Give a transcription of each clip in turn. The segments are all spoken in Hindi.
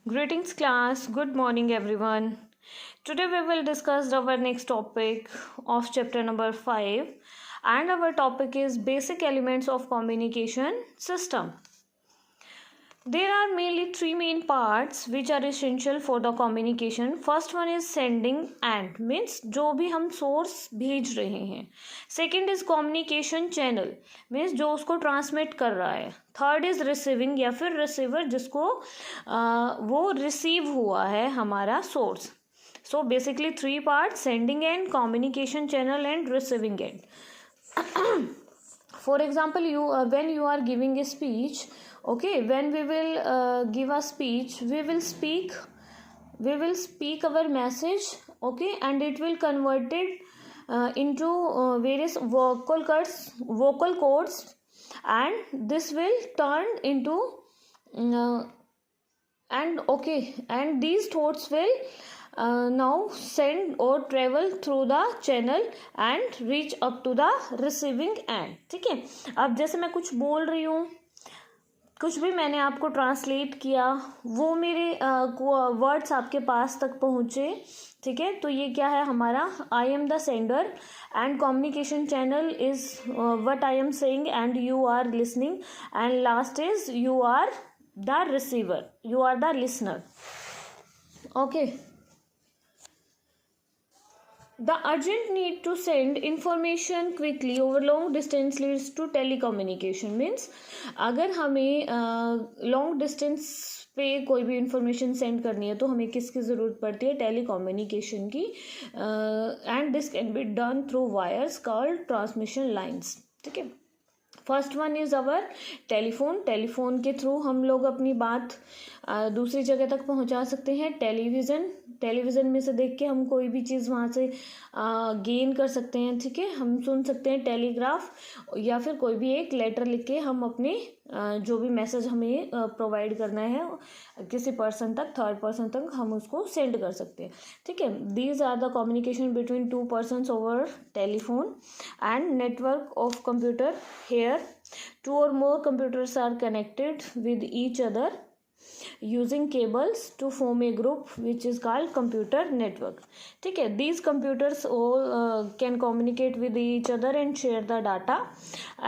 Greetings class, good morning everyone. Today we will discuss our next topic of chapter number 5 and our topic is basic elements of communication system. There are mainly three main parts which are essential for the communication. First one is sending end means जो भी हम source भेज रहे हैं. Second is communication channel means जो उसको transmit कर रहा है. Third is receiving या फिर receiver जिसको वो receive हुआ है हमारा source. So basically three parts: sending end, communication channel and receiving end. For example, when you are giving a speech, okay, when we will give a speech, we will speak our message, okay, and it will converted into various vocal codes, and this will turn into and these thoughts will now send or travel through the channel and reach up to the receiving end. ठीक है, अब जैसे मैं कुछ बोल रही हूँ, कुछ भी मैंने आपको ट्रांसलेट किया, वो मेरे वर्ड्स आपके पास तक पहुँचे. ठीक है, तो ये क्या है हमारा I am the sender and communication channel is what I am saying and you are listening and last is you are the receiver, you are the listener. Okay, the urgent need to send information quickly over long distance leads to telecommunication. Means अगर हमें long distance पे कोई भी इंफॉर्मेशन सेंड करनी है तो हमें किसकी ज़रूरत पड़ती है? टेलीकम्युनिकेशन की. And this can be done through wires called transmission lines. ठीक है, first one is our telephone के थ्रू हम लोग अपनी बात दूसरी जगह तक पहुंचा सकते हैं. टेलीविज़न में से देख के हम कोई भी चीज़ वहाँ से गेन कर सकते हैं. ठीक है, हम सुन सकते हैं टेलीग्राफ, या फिर कोई भी एक लेटर लिख के हम अपने जो भी मैसेज हमें प्रोवाइड करना है किसी पर्सन तक, थर्ड पर्सन तक, हम उसको सेंड कर सकते हैं. ठीक है, these are the communication between two persons over telephone and network of computer. Here two or more computers are connected with each other using cables to form a group which is called computer network. ठीक है, these computers all can communicate with each other and share the data,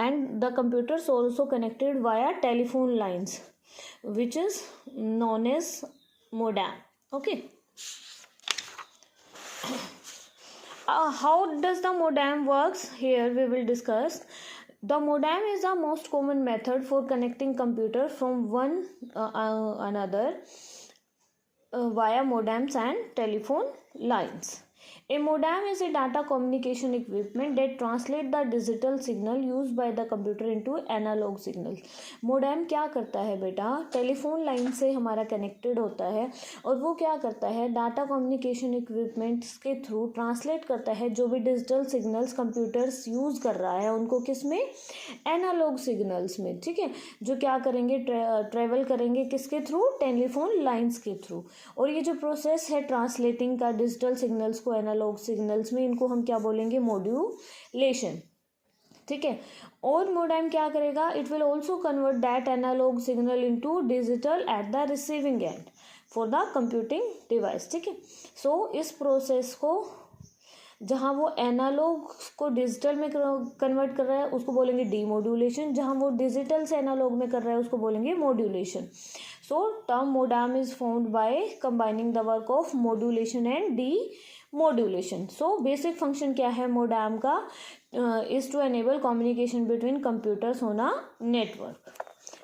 and the computers also connected via telephone lines which is known as modem. Okay, how does the modem works? Here we will discuss. The modem is the most common method for connecting computer from one another via modems and telephone lines. A modem is a data communication equipment that translate the digital signal used by the computer into analog signal. modem क्या करता है बेटा? टेलीफोन लाइन से हमारा कनेक्टेड होता है और वो क्या करता है? डाटा कम्युनिकेशन इक्विपमेंट्स के थ्रू ट्रांसलेट करता है जो भी डिजिटल सिग्नल्स कंप्यूटर्स यूज़ कर रहा है उनको किस में? एनालॉग सिग्नल्स में. ठीक है, जो क्या करेंगे? ट्रेवल करेंगे किसके थ्रू? टेलीफोन लाइंस के थ्रू. और ये जो प्रोसेस है ट्रांसलेटिंग का डिजिटल सिग्नल्स को एनालॉग सिग्नल्स में, इनको हम क्या बोलेंगे? मॉड्यूलेशन. ठीक है, और मोडेम क्या करेगा? It will also convert that analogue signal into digital at the receiving end for the computing device. ठीक है, सो इस प्रोसेस को जहाँ वो एनालॉग को डिजिटल में कन्वर्ट कर रहा है उसको बोलेंगे डीमोड्यूलेशन, जहाँ वो डिजिटल से एनालॉग में कर रहा है उसको बोलेंगे modulation. So term modem is found by combining the work of modulation and demodulation. So basic function क्या है मोडेम का? Is to enable communication between computers on a network.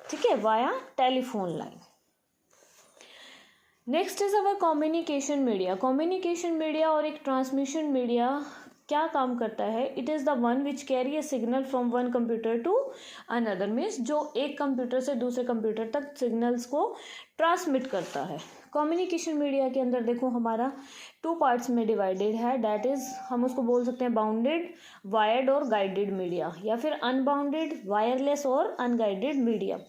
ठीक है, via telephone line. Next is our communication media. Communication media और एक ट्रांसमिशन मीडिया क्या काम करता है? It is the one which carry a signal from one computer to another. Means जो एक कंप्यूटर से दूसरे कंप्यूटर तक सिग्नल्स को ट्रांसमिट करता है. कम्युनिकेशन मीडिया के अंदर देखो हमारा टू पार्ट्स में डिवाइडेड है. डैट इज़ हम उसको बोल सकते हैं बाउंडेड, वायर्ड और गाइडेड मीडिया, या फिर अनबाउंडेड, वायरलेस और अनगाइडेड मीडिया.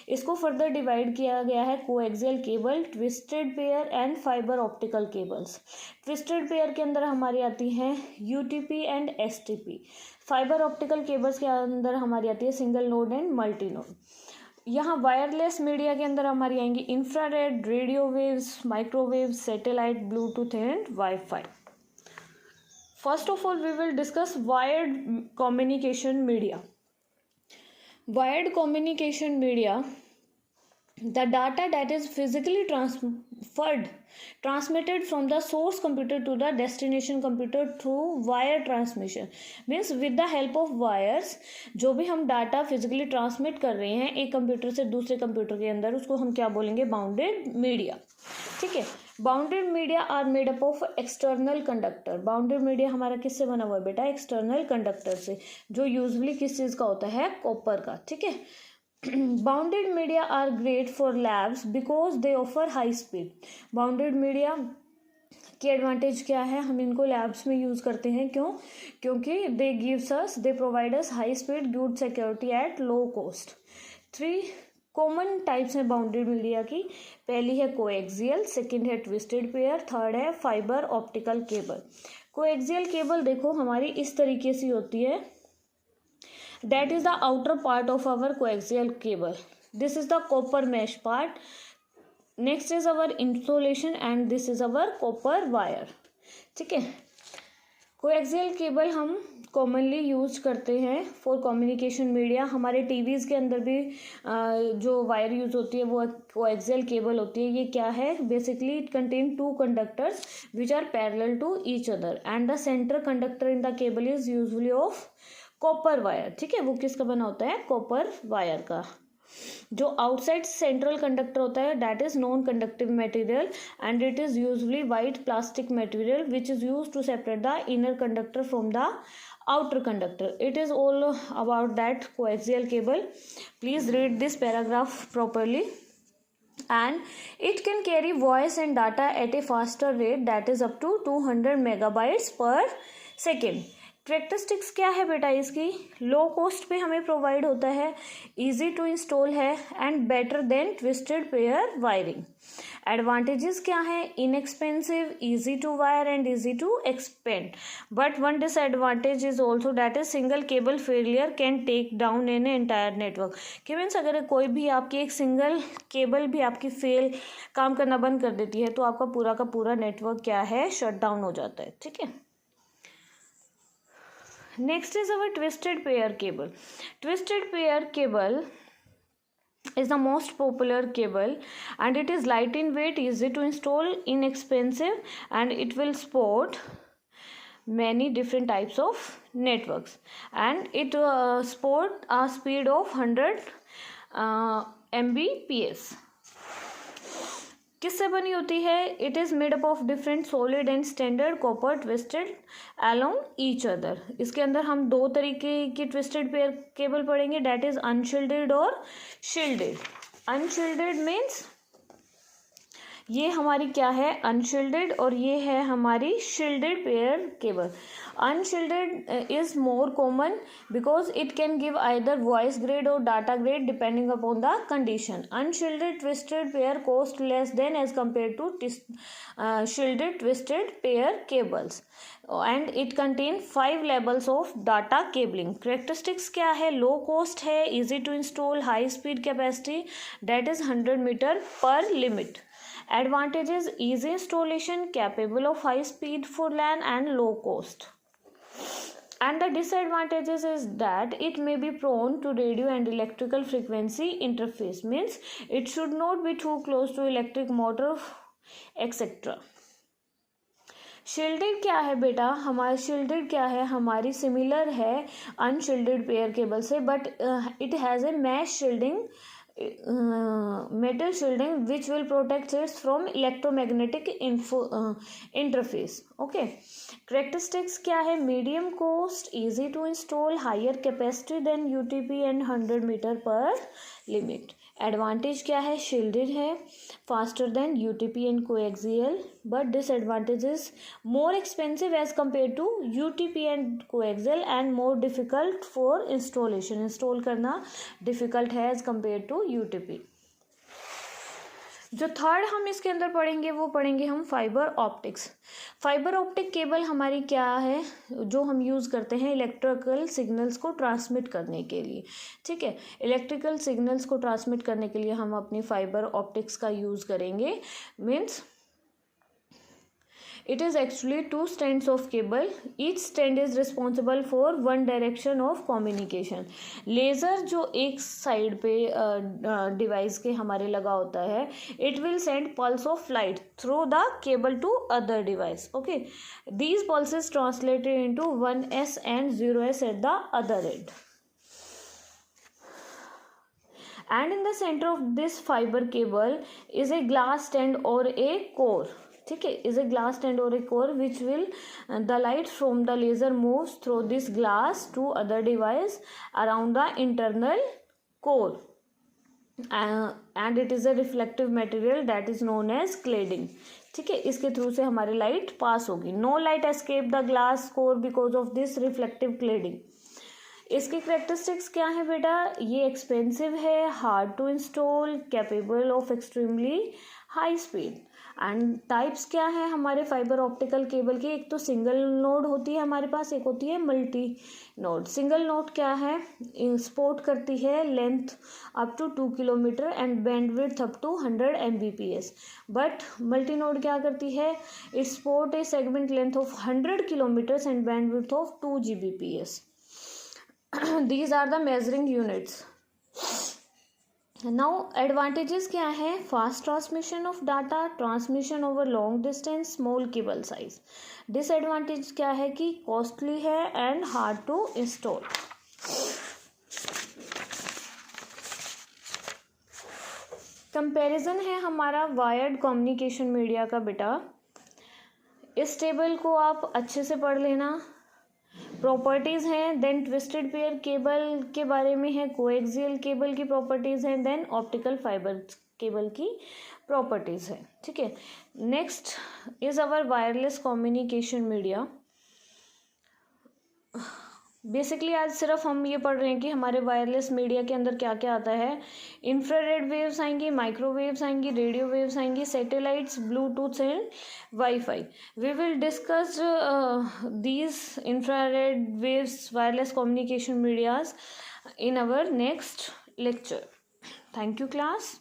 इसको फर्दर डिवाइड किया गया है coaxial cable, twisted pair and fibre optical cables. Twisted pair के अंदर हमारी आती हैं UTP and STP. Fibre optical cables के अंदर हमारी आती है single node and multi node. यहाँ वायरलेस मीडिया के अंदर हमारी आएंगी infrared, radio waves, microwave, satellite, Bluetooth and wifi. First of all we will discuss wired communication media. Wired communication media, the data that is physically transmitted from the source computer to the destination computer through wire transmission. Means with the help of wires जो भी हम डाटा फिजिकली ट्रांसमिट कर रहे हैं एक कंप्यूटर से दूसरे कंप्यूटर के अंदर, उसको हम क्या बोलेंगे, बाउंडेड मीडिया. ठीक है. Bounded media are made up of external conductor. Bounded media हमारा किससे बना हुआ है बेटा, एक्सटर्नल कंडक्टर से, जो यूजुअली किस चीज़ का होता है, कॉपर का. ठीक है. Bounded media are great for labs because they offer high speed. Bounded media की एडवांटेज क्या है, हम इनको लैब्स में यूज़ करते हैं. क्यों? क्योंकि they provide us high speed, good security at low cost. 3 common types हैं बाउंडेड मीडिया की. पहली है कोएक्सियल, सेकंड है ट्विस्टेड पेयर, थर्ड है fibre optical cable. Coaxial cable देखो हमारी इस तरीके से होती है. That is the outer part of our coaxial cable. This is the copper mesh part. Next is our insulation and this is our copper wire. ठीक है. कोएक्सियल केबल हम कॉमनली यूज करते हैं फॉर कम्युनिकेशन मीडिया. हमारे टीवीज़ के अंदर भी जो वायर यूज होती है वो कोएक्सियल केबल होती है. ये क्या है, basically it contain 2 conductors which are parallel to each other and the centre conductor in the cable is usually of copper wire. ठीक है. वो किसका बना होता है, कॉपर वायर का. जो आउटसाइड सेंट्रल कंडक्टर होता है that is non conductive material and it is usually white plastic material which is used to separate the inner conductor from the outer conductor. It is all about that coaxial cable. Please read this paragraph properly. And it can carry voice and data at a faster rate that is up to 200 megabytes per second. Characteristics क्या है बेटा इसकी, लो कॉस्ट पे हमें प्रोवाइड होता है, इजी टू इंस्टॉल है and better than twisted pair wiring. Advantages क्या है, inexpensive, easy to wire and easy to expand. But one disadvantage is also that is single cable failure can take down an entire network. कि मीन्स अगर कोई भी आपकी एक सिंगल केबल भी आपकी फेल काम करना बंद कर देती है तो आपका पूरा का पूरा नेटवर्क क्या है, शट डाउन हो जाता है. ठीक है. Next is our twisted pair cable. Twisted pair cable is the most popular cable and it is light in weight, easy to install, inexpensive and it will support many different types of networks and it support a speed of 100 Mbps. किससे बनी होती है, it is made up of different solid and standard copper twisted along each other. इसके अंदर हम 2 तरीके की ट्विस्टेड पेयर केबल पढ़ेंगे, डैट इज अनशील्डेड और शील्डेड. अनशील्डेड मीन्स ये हमारी क्या है, अनशील्डेड, और ये है हमारी shielded pair cable. Unshielded is more common because it can give either voice grade or data grade depending upon the condition. Unshielded twisted pair cost less than as compare to shielded twisted pair cables and it contain 5 levels of data cabling. Characteristics क्या है, लो कॉस्ट है, easy to install, high speed capacity that is 100 metre पर limit. Advantages, easy installation, capable of high speed for LAN and low cost. And the disadvantages is that it may be prone to radio and electrical frequency interface. Means it should not be too close to electric motor etc. Shielded क्या है बेटा, हमारी शील्डेड क्या है, हमारी सिमिलर है अनशील्डेड पेयर केबल से, but it has a mesh shielding, metal shielding which will protect it from electromagnetic interface. Okay. Characteristics क्या है, medium cost, easy to install, higher capacity than UTP and 100 meter per limit. Advantage क्या है, shielded है, faster than UTP and coaxial, but disadvantage is more expensive as compared to UTP and coaxial and more difficult for installation. Install करना difficult है as compared to UTP. जो थर्ड हम इसके अंदर पढ़ेंगे वो पढ़ेंगे हम fibre optics. Fibre optic cable हमारी क्या है, जो हम यूज़ करते हैं इलेक्ट्रिकल सिग्नल्स को ट्रांसमिट करने के लिए। ठीक है, इलेक्ट्रिकल सिग्नल्स को ट्रांसमिट करने के लिए हम अपनी फाइबर ऑप्टिक्स का यूज़ करेंगे। Means it is actually two strands of cable, each strand is responsible for one direction of communication। Laser जो एक साइड पे डिवाइस के हमारे लगा होता है, it will send pulse of light through the cable to other device। okay, these pulses translated into 1s and 0s at the other end, and in the center of this fiber cable is a glass stand or a core। ठीक है, is a glass stand or a core which will the light from the laser moves through this glass to other device around the internal core, and it is a reflective material that is known as cladding। ठीक है, इसके थ्रू से हमारी लाइट पास होगी। No light escape the glass core because of this reflective cladding. इसके करेक्टरिस्टिक्स क्या है बेटा, ये एक्सपेंसिव है, hard to install, capable of extremely high speed. And types क्या है हमारे फाइबर ऑप्टिकल केबल की, एक तो सिंगल नोड होती है हमारे पास, एक होती है मल्टी नोड। सिंगल नोड क्या है, सपोर्ट करती है length up to 2 kilometre and bandwidth up to 100 Mbps। But multi node क्या करती है, it support a segment length of 100 kilometres and bandwidth of 2 Gbps। these are the measuring units। now advantages क्या है, fast transmission of data, transmission over long distance, small cable size। disadvantage क्या है कि costly है and hard to install। Comparison है हमारा वायर्ड कम्युनिकेशन मीडिया का बेटा। इस टेबल को आप अच्छे से पढ़ लेना। प्रॉपर्टीज़ हैं, देन ट्विस्टेड पेयर केबल के बारे में है, कोएक्सियल केबल की प्रॉपर्टीज़ हैं, देन ऑप्टिकल फाइबर केबल की प्रॉपर्टीज़ है। ठीक है, next is our wireless communication media. Basically आज सिर्फ हम ये पढ़ रहे हैं कि हमारे वायरलेस मीडिया के अंदर क्या क्या आता है। इंफ्रारेड वेव्स आएंगी, माइक्रोवेव्स आएंगी, रेडियो वेव्स आएंगी, satellites, Bluetooth and wifi. We will discuss these infrared waves wireless communication medias in our next lecture। Thank you class।